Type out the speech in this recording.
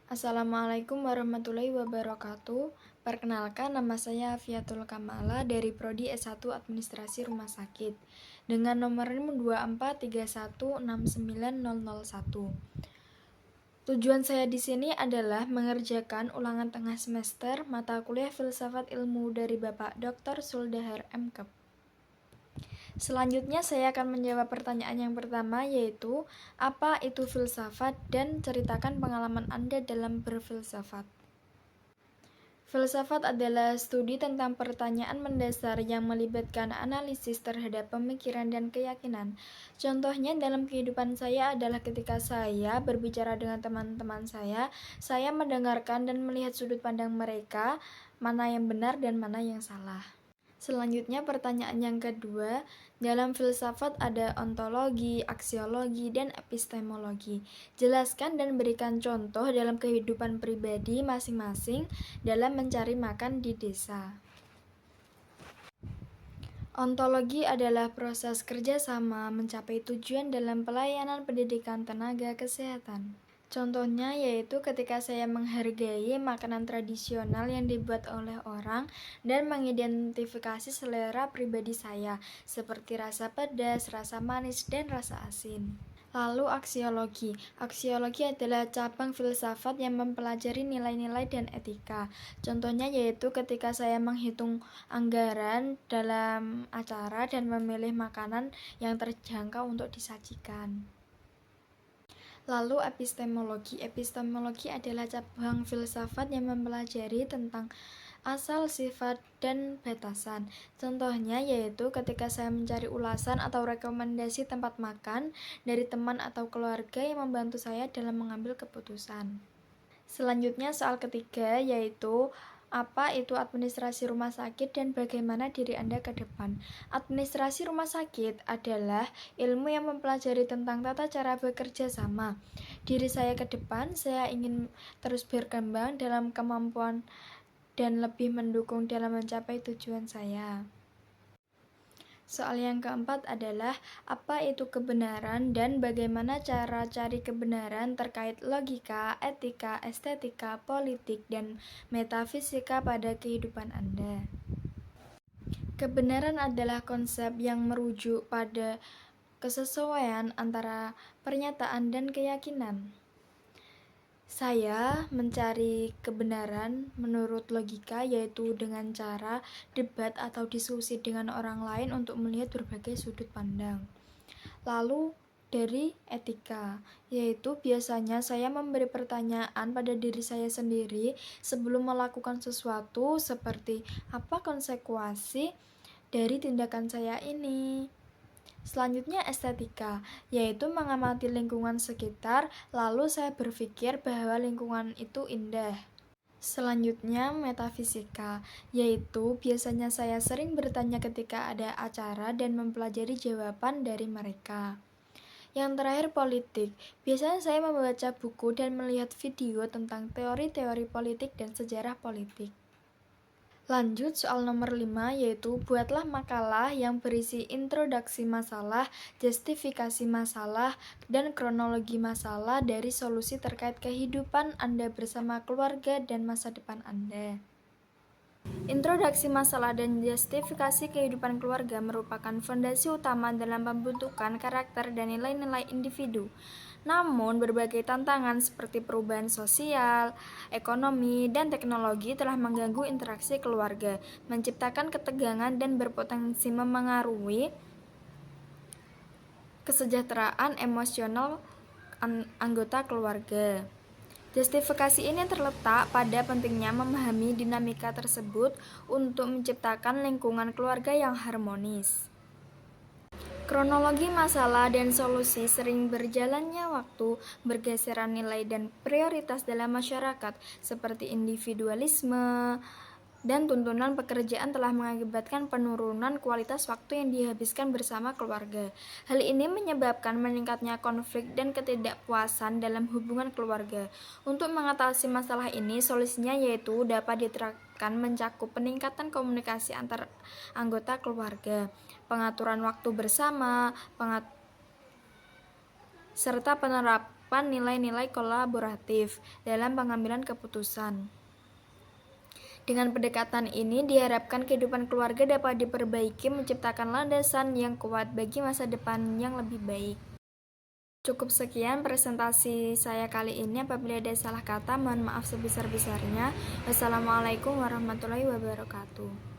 Assalamualaikum warahmatullahi wabarakatuh. Perkenalkan, nama saya Afiatul Kamala dari Prodi S1 Administrasi Rumah Sakit dengan nomor 243169001. Tujuan saya di sini adalah mengerjakan ulangan tengah semester mata kuliah Filsafat Ilmu dari Bapak Dr. Suldahar M.Kep. Selanjutnya saya akan menjawab pertanyaan yang pertama, yaitu apa itu filsafat dan ceritakan pengalaman Anda dalam berfilsafat. Filsafat adalah studi tentang pertanyaan mendasar yang melibatkan analisis terhadap pemikiran dan keyakinan. Contohnya dalam kehidupan saya adalah ketika saya berbicara dengan teman-teman saya mendengarkan dan melihat sudut pandang mereka, mana yang benar dan mana yang salah. Selanjutnya pertanyaan yang kedua, dalam filsafat ada ontologi, aksiologi, dan epistemologi. Jelaskan dan berikan contoh dalam kehidupan pribadi masing-masing dalam mencari makan di desa. Ontologi adalah proses kerjasama mencapai tujuan dalam pelayanan pendidikan tenaga kesehatan. Contohnya yaitu ketika saya menghargai makanan tradisional yang dibuat oleh orang dan mengidentifikasi selera pribadi saya, seperti rasa pedas, rasa manis, dan rasa asin. Lalu aksiologi. Aksiologi adalah cabang filsafat yang mempelajari nilai-nilai dan etika. Contohnya yaitu ketika saya menghitung anggaran dalam acara dan memilih makanan yang terjangkau untuk disajikan. Lalu epistemologi. Epistemologi adalah cabang filsafat yang mempelajari tentang asal, sifat, dan batasan. Contohnya yaitu ketika saya mencari ulasan atau rekomendasi tempat makan dari teman atau keluarga yang membantu saya dalam mengambil keputusan. Selanjutnya soal ketiga yaitu apa itu administrasi rumah sakit dan bagaimana diri Anda ke depan? Administrasi rumah sakit adalah ilmu yang mempelajari tentang tata cara bekerja sama. Diri saya ke depan, saya ingin terus berkembang dalam kemampuan dan lebih mendukung dalam mencapai tujuan saya. Soal yang keempat adalah apa itu kebenaran dan bagaimana cara cari kebenaran terkait logika, etika, estetika, politik, dan metafisika pada kehidupan Anda. Kebenaran adalah konsep yang merujuk pada kesesuaian antara pernyataan dan keyakinan. Saya mencari kebenaran menurut logika, yaitu dengan cara debat atau diskusi dengan orang lain untuk melihat berbagai sudut pandang. Lalu dari etika, yaitu biasanya saya memberi pertanyaan pada diri saya sendiri sebelum melakukan sesuatu, seperti apa konsekuensi dari tindakan saya ini. Selanjutnya estetika, yaitu mengamati lingkungan sekitar, lalu saya berpikir bahwa lingkungan itu indah. Selanjutnya metafisika, yaitu biasanya saya sering bertanya ketika ada acara dan mempelajari jawaban dari mereka. Yang terakhir politik, biasanya saya membaca buku dan melihat video tentang teori-teori politik dan sejarah politik. Lanjut soal nomor 5 yaitu buatlah makalah yang berisi introduksi masalah, justifikasi masalah, dan kronologi masalah dari solusi terkait kehidupan Anda bersama keluarga dan masa depan Anda. Introduksi masalah dan justifikasi kehidupan keluarga merupakan fondasi utama dalam pembentukan karakter dan nilai-nilai individu. Namun, berbagai tantangan seperti perubahan sosial, ekonomi, dan teknologi telah mengganggu interaksi keluarga, menciptakan ketegangan dan berpotensi memengaruhi kesejahteraan emosional anggota keluarga. Justifikasi ini terletak pada pentingnya memahami dinamika tersebut untuk menciptakan lingkungan keluarga yang harmonis. Kronologi masalah dan solusi sering berjalannya waktu, bergeseran nilai dan prioritas dalam masyarakat, seperti individualisme dan tuntunan pekerjaan telah mengakibatkan penurunan kualitas waktu yang dihabiskan bersama keluarga. Hal ini menyebabkan meningkatnya konflik dan ketidakpuasan dalam hubungan keluarga. Untuk mengatasi masalah ini, solusinya yaitu dapat diterapkan mencakup peningkatan komunikasi antar anggota keluarga, pengaturan waktu bersama, serta menerapkan nilai-nilai kolaboratif dalam pengambilan keputusan. Dengan pendekatan ini diharapkan kehidupan keluarga dapat diperbaiki, menciptakan landasan yang kuat bagi masa depan yang lebih baik. Cukup sekian presentasi saya kali ini. Apabila ada salah kata, mohon maaf sebesar-besarnya. Wassalamualaikum warahmatullahi wabarakatuh.